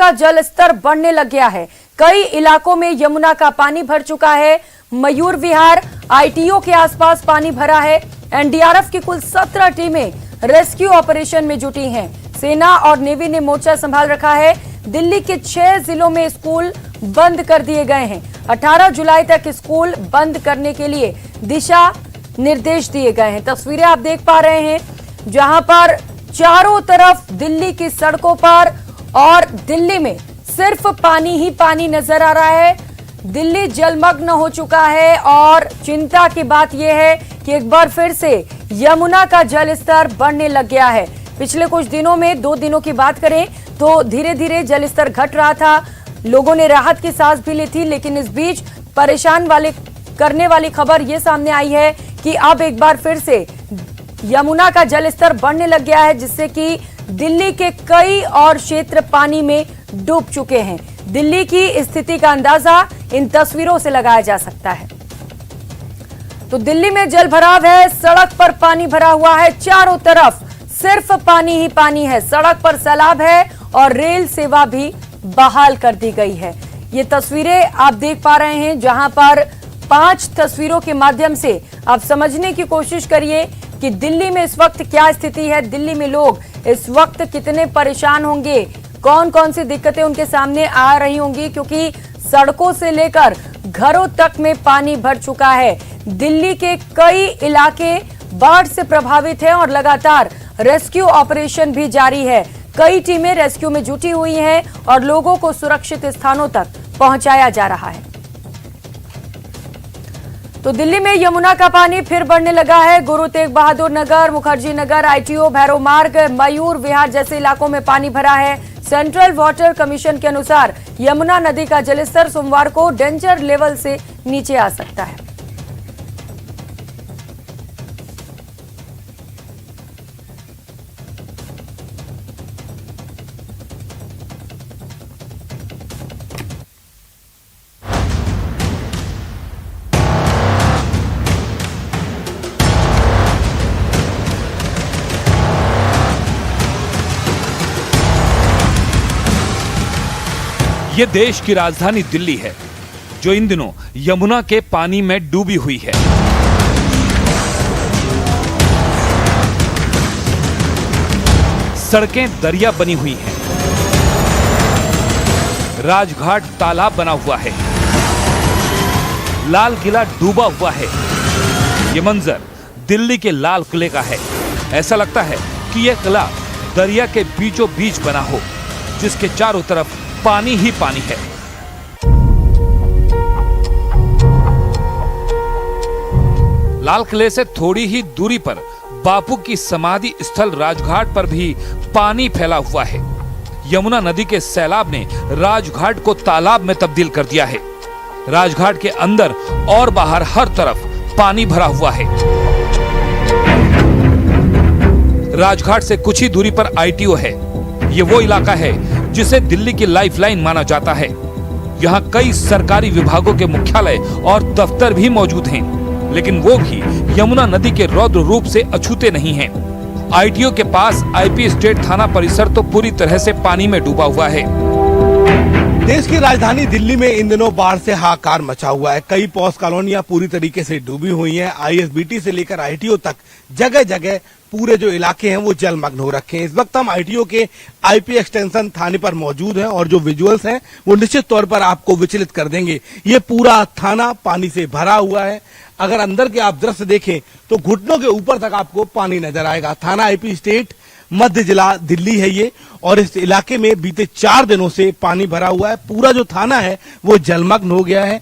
का जल स्तर बढ़ने लग गया है। कई इलाकों में यमुना का पानी भर चुका है। मयूर विहार आईटीओ के आसपास पानी भरा है। एनडीआरएफ की कुल 17 टीमें रेस्क्यू ऑपरेशन में जुटी हैं। सेना और नेवी ने मोर्चा संभाल रखा है। दिल्ली के 6 जिलों में स्कूल बंद कर दिए गए हैं। 18 जुलाई तक स्कूल बंद करने के लिए दिशा निर्देश दिए गए हैं। तस्वीरें आप देख पा रहे हैं, जहां पर चारों तरफ दिल्ली की सड़कों पर और दिल्ली में सिर्फ पानी ही पानी नजर आ रहा है। दिल्ली जलमग्न हो चुका है और चिंता की बात यह है कि एक बार फिर से यमुना का जल स्तर बढ़ने लग गया है। पिछले कुछ दिनों में 2 दिनों की बात करें तो धीरे धीरे जल स्तर घट रहा था। लोगों ने राहत की सांस भी ली थी, लेकिन इस बीच परेशान करने वाली खबर यह सामने आई है कि अब एक बार फिर से यमुना का जल स्तर बढ़ने लग गया है, जिससे कि दिल्ली के कई और क्षेत्र पानी में डूब चुके हैं। दिल्ली की स्थिति का अंदाजा इन तस्वीरों से लगाया जा सकता है। तो दिल्ली में जल भराव है, सड़क पर पानी भरा हुआ है, चारों तरफ सिर्फ पानी ही पानी है। सड़क पर सैलाब है और रेल सेवा भी बहाल कर दी गई है। ये तस्वीरें आप देख पा रहे हैं, जहां पर 5 तस्वीरों के माध्यम से आप समझने की कोशिश करिए कि दिल्ली में इस वक्त क्या स्थिति है। दिल्ली में लोग इस वक्त कितने परेशान होंगे, कौन कौन सी दिक्कतें उनके सामने आ रही होंगी, क्योंकि सड़कों से लेकर घरों तक में पानी भर चुका है। दिल्ली के कई इलाके बाढ़ से प्रभावित हैं और लगातार रेस्क्यू ऑपरेशन भी जारी है। कई टीमें रेस्क्यू में जुटी हुई हैं और लोगों को सुरक्षित स्थानों तक पहुंचाया जा रहा है। तो दिल्ली में यमुना का पानी फिर बढ़ने लगा है। गुरु तेग बहादुर नगर, मुखर्जी नगर, आईटीओ, भैरव मार्ग, मयूर विहार जैसे इलाकों में पानी भरा है। सेंट्रल वाटर कमीशन के अनुसार यमुना नदी का जलस्तर सोमवार को डेंजर लेवल से नीचे आ सकता है। ये देश की राजधानी दिल्ली है, जो इन दिनों यमुना के पानी में डूबी हुई है। सड़कें दरिया बनी हुई हैं। राजघाट तालाब बना हुआ है। लाल किला डूबा हुआ है। ये मंजर दिल्ली के लाल किले का है। ऐसा लगता है कि यह किला दरिया के बीचों बीच बना हो, जिसके चारों तरफ पानी ही पानी है। लाल किले से थोड़ी ही दूरी पर बापू की समाधि स्थल राजघाट पर भी पानी फैला हुआ है। यमुना नदी के सैलाब ने राजघाट को तालाब में तब्दील कर दिया है। राजघाट के अंदर और बाहर हर तरफ पानी भरा हुआ है। राजघाट से कुछ ही दूरी पर आईटीओ है। ये वो इलाका है जिसे दिल्ली की लाइफलाइन माना जाता है। यहाँ कई सरकारी विभागों के मुख्यालय और दफ्तर भी मौजूद हैं, लेकिन वो भी यमुना नदी के रौद्र रूप से अछूते नहीं हैं। आईटीओ के पास आईपी स्टेट थाना परिसर तो पूरी तरह से पानी में डूबा हुआ है। देश की राजधानी दिल्ली में इन दिनों बाढ़ से हाहाकार मचा हुआ है। कई पॉश कॉलोनियां पूरी तरीके से डूबी हुई हैं। आईएसबीटी से लेकर आईटीओ तक जगह जगह पूरे जो इलाके हैं वो जलमग्न हो रखे हैं। इस वक्त हम आईटीओ के आईपी एक्सटेंशन थाने पर मौजूद हैं और जो विजुअल्स हैं वो निश्चित तौर पर आपको विचलित कर देंगे। ये पूरा थाना पानी से भरा हुआ है। अगर अंदर के आप दृश्य देखें तो घुटनों के ऊपर तक आपको पानी नजर आएगा। थाना आईपी स्टेट मध्य जिला दिल्ली है ये, और इस इलाके में बीते 4 दिनों से पानी भरा हुआ है। पूरा जो थाना है वो जलमग्न हो गया है।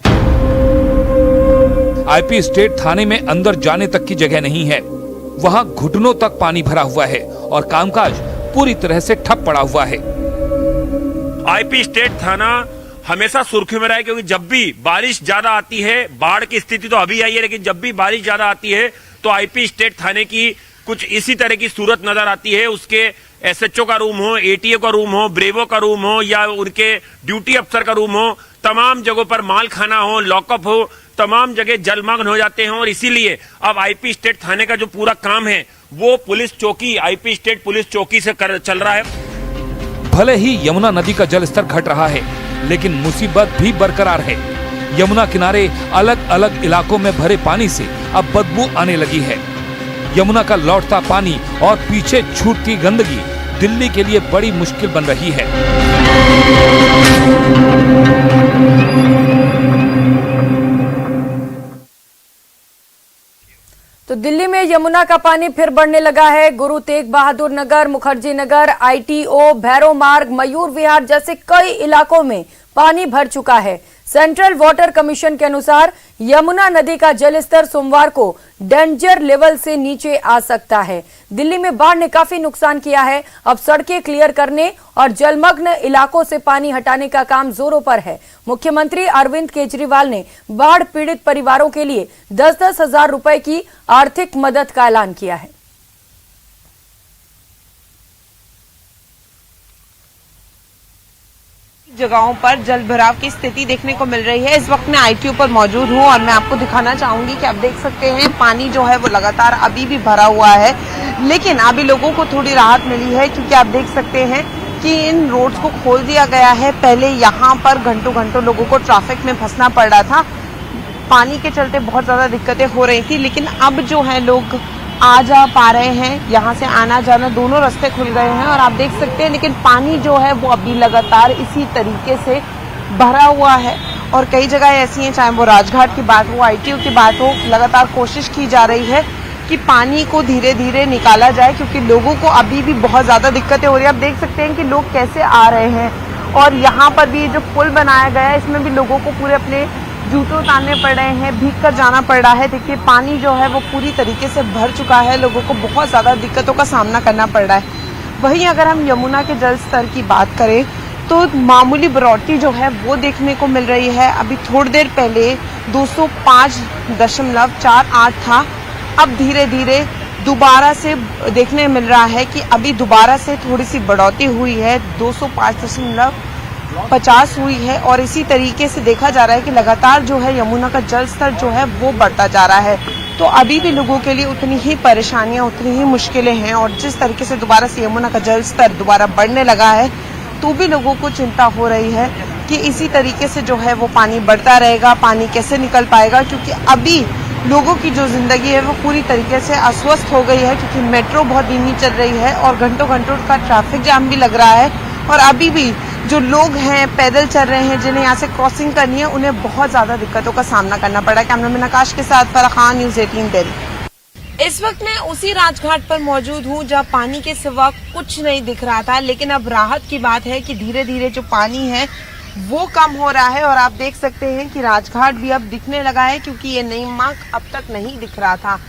आईपी स्टेट थाने में अंदर जाने तक की जगह नहीं है। वहाँ घुटनों तक पानी भरा हुआ है और कामकाज पूरी तरह से ठप पड़ा हुआ है। आईपी स्टेट थाना हमेशा सुर्खियों में रहा है, क्योंकि जब भी बारिश ज्यादा आती है, बाढ़ की स्थिति तो अभी आई है, लेकिन जब भी बारिश ज्यादा आती है तो आईपी स्टेट थाने की कुछ इसी तरह की सूरत नजर आती है। उसके एसएचओ का रूम हो, एटीओ का रूम हो, ब्रेवो का रूम हो या उनके ड्यूटी अफसर का रूम हो, तमाम जगहों पर माल खाना हो, लॉकअप हो, तमाम जगह जलमग्न हो जाते हैं। और इसीलिए अब आईपी स्टेट थाने का जो पूरा काम है वो पुलिस चौकी, आईपी स्टेट पुलिस चौकी से चल रहा है। भले ही यमुना नदी का जलस्तर घट रहा है, लेकिन मुसीबत भी बरकरार है। यमुना किनारे अलग अलग इलाकों में भरे पानी से अब बदबू आने लगी है। यमुना का लौटता पानी और पीछे छूटती गंदगी दिल्ली के लिए बड़ी मुश्किल बन रही है। तो दिल्ली में यमुना का पानी फिर बढ़ने लगा है। गुरु तेग बहादुर नगर, मुखर्जी नगर, ITO, भैरव मार्ग, मयूर विहार जैसे कई इलाकों में पानी भर चुका है। सेंट्रल वाटर कमीशन के अनुसार यमुना नदी का जलस्तर सोमवार को डेंजर लेवल से नीचे आ सकता है। दिल्ली में बाढ़ ने काफी नुकसान किया है। अब सड़कें क्लियर करने और जलमग्न इलाकों से पानी हटाने का काम जोरों पर है। मुख्यमंत्री अरविंद केजरीवाल ने बाढ़ पीड़ित परिवारों के लिए 10-10 हजार रुपए की आर्थिक मदद का ऐलान किया है। जगहों पर जल भराव की स्थिति देखने को मिल रही है। इस वक्त मैं ITO पर मौजूद हूं और मैं आपको दिखाना चाहूंगी कि आप देख सकते हैं पानी जो है वो लगातार अभी भी भरा हुआ है, लेकिन अभी लोगों को थोड़ी राहत मिली है क्योंकि आप देख सकते हैं कि इन रोड्स को खोल दिया गया है। पहले यहाँ पर घंटों घंटों लोगों को ट्रैफिक में फंसना पड़ रहा था, पानी के चलते बहुत ज्यादा दिक्कतें हो रही थी, लेकिन अब जो है लोग आ जा पा रहे हैं। यहाँ से आना जाना दोनों रास्ते खुल गए हैं और आप देख सकते हैं, लेकिन पानी जो है वो अभी लगातार इसी तरीके से भरा हुआ है। और कई जगह ऐसी हैं, चाहे वो राजघाट की बात हो, ITO की बात हो, लगातार कोशिश की जा रही है कि पानी को धीरे धीरे निकाला जाए क्योंकि लोगों को अभी भी बहुत ज्यादा दिक्कतें हो रही है। आप देख सकते हैं कि लोग कैसे आ रहे हैं और यहाँ पर भी जो पुल बनाया गया है इसमें भी लोगों को पूरे अपने जूते उतारने पड़ रहे हैं, भीग कर जाना पड़ रहा है। देखिए पानी जो है वो पूरी तरीके से भर चुका है, लोगों को बहुत ज्यादा दिक्कतों का सामना करना पड़ रहा है। वहीं अगर हम यमुना के जल स्तर की बात करें तो मामूली बढ़ोतरी जो है वो देखने को मिल रही है। अभी थोड़ी देर पहले 205.48 था, अब धीरे धीरे दोबारा से देखने मिल रहा है कि अभी दोबारा से थोड़ी सी बढ़ोतरी हुई है, 205.50 हुई है। और इसी तरीके से देखा जा रहा है कि लगातार जो है यमुना का जल स्तर जो है वो बढ़ता जा रहा है। तो अभी भी लोगों के लिए उतनी ही परेशानियां, उतनी ही मुश्किलें हैं और जिस तरीके से दोबारा से यमुना का जल स्तर दोबारा बढ़ने लगा है तो भी लोगों को चिंता हो रही है कि इसी तरीके से जो है वो पानी बढ़ता रहेगा, पानी कैसे निकल पाएगा, क्योंकि अभी लोगों की जो जिंदगी है वो पूरी तरीके से अस्वस्थ हो गई है क्योंकि मेट्रो बहुत धीमी चल रही है और घंटों घंटों का ट्रैफिक जाम भी लग रहा है। और अभी भी जो लोग हैं पैदल चल रहे हैं, जिन्हें यहाँ से क्रॉसिंग करनी है, उन्हें बहुत ज्यादा दिक्कतों का सामना करना पड़ रहा है। कैमरामैन आकाश के साथ फराह खान, न्यूज़ 18 दिल्ली। इस वक्त मैं उसी राजघाट पर मौजूद हूँ जहाँ पानी के सिवा कुछ नहीं दिख रहा था, लेकिन अब राहत की बात है कि धीरे धीरे जो पानी है वो कम हो रहा है और आप देख सकते हैं कि राजघाट भी अब दिखने लगा है क्योंकि ये नीमक अब तक नहीं दिख रहा था।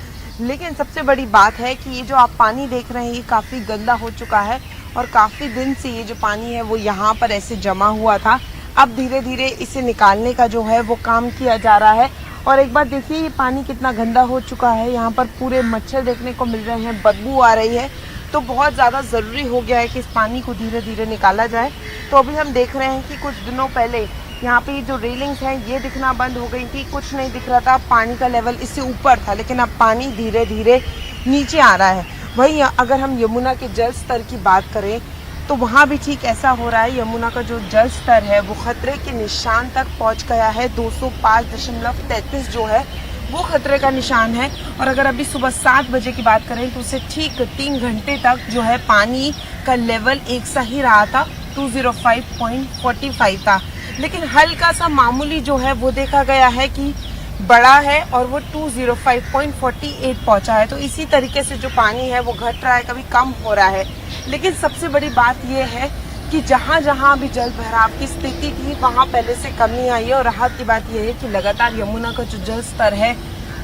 लेकिन सबसे बड़ी बात है कि ये जो आप पानी देख रहे हैं ये काफी गंदा हो चुका है और काफी दिन से ये जो पानी है वो यहाँ पर ऐसे जमा हुआ था। अब धीरे धीरे इसे निकालने का जो है वो काम किया जा रहा है। और एक बार देखिए ये पानी कितना गंदा हो चुका है, यहाँ पर पूरे मच्छर देखने को मिल रहे हैं, बदबू आ रही है। तो बहुत ज़्यादा ज़रूरी हो गया है कि इस पानी को धीरे धीरे निकाला जाए। तो अभी हम देख रहे हैं कि कुछ दिनों पहले यहाँ पे जो रेलिंग्स हैं ये दिखना बंद हो गई थी, कुछ नहीं दिख रहा था, पानी का लेवल इससे ऊपर था, लेकिन अब पानी धीरे धीरे नीचे आ रहा है। वहीं अगर हम यमुना के जल स्तर की बात करें तो वहाँ भी ठीक ऐसा हो रहा है। यमुना का जो जल स्तर है वो खतरे के निशान तक पहुँच गया है, 205.33 जो है वो खतरे का निशान है। और अगर अभी सुबह 7 बजे की बात करें तो उससे ठीक 3 घंटे तक जो है पानी का लेवल एक सा ही रहा था, 205.45 था। लेकिन हल्का सा मामूली जो है वो देखा गया है कि बड़ा है और वो 205.48 पहुंचा है। तो इसी तरीके से जो पानी है वो घट रहा है, कभी कम हो रहा है। लेकिन सबसे बड़ी बात यह है कि जहाँ जहाँ भी जल भराव की स्थिति थी वहाँ पहले से कमी आई है। और राहत की बात यह है कि लगातार यमुना का जो जल स्तर है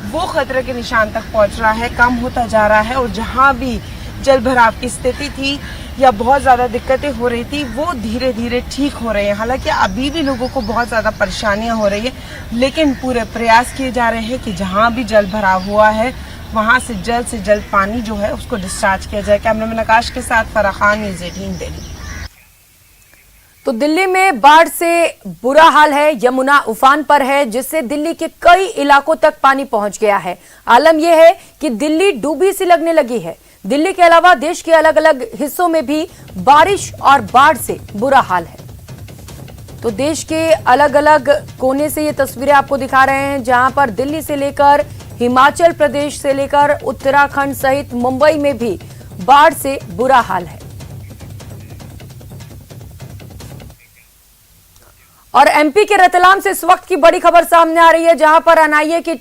वो खतरे के निशान तक पहुँच रहा है, कम होता जा रहा है। और जहाँ भी जल भराव की स्थिति थी या बहुत ज़्यादा दिक्कतें हो रही थी वो धीरे धीरे ठीक हो रही है। हालांकि अभी भी लोगों को बहुत ज़्यादा परेशानियां हो रही है, लेकिन पूरे प्रयास किए जा रहे हैं कि जहाँ भी जल भराव हुआ है वहाँ से जल्द पानी जो है उसको डिस्चार्ज किया जाए। कैमरामैन आकाश के साथ फराह खान, न्यूज़ 18 दिल्ली। तो दिल्ली में बाढ़ से बुरा हाल है, यमुना उफान पर है जिससे दिल्ली के कई इलाकों तक पानी पहुंच गया है। आलम यह है कि दिल्ली डूबी सी लगने लगी है। दिल्ली के अलावा देश के अलग अलग हिस्सों में भी बारिश और बाढ़ से बुरा हाल है। तो देश के अलग अलग कोने से ये तस्वीरें आपको दिखा रहे हैं, जहां पर दिल्ली से लेकर हिमाचल प्रदेश से लेकर उत्तराखंड सहित मुंबई में भी बाढ़ से बुरा हाल है। और एमपी के रतलाम से इस वक्त की बड़ी खबर सामने आ रही है, जहां पर एनआईए की टीम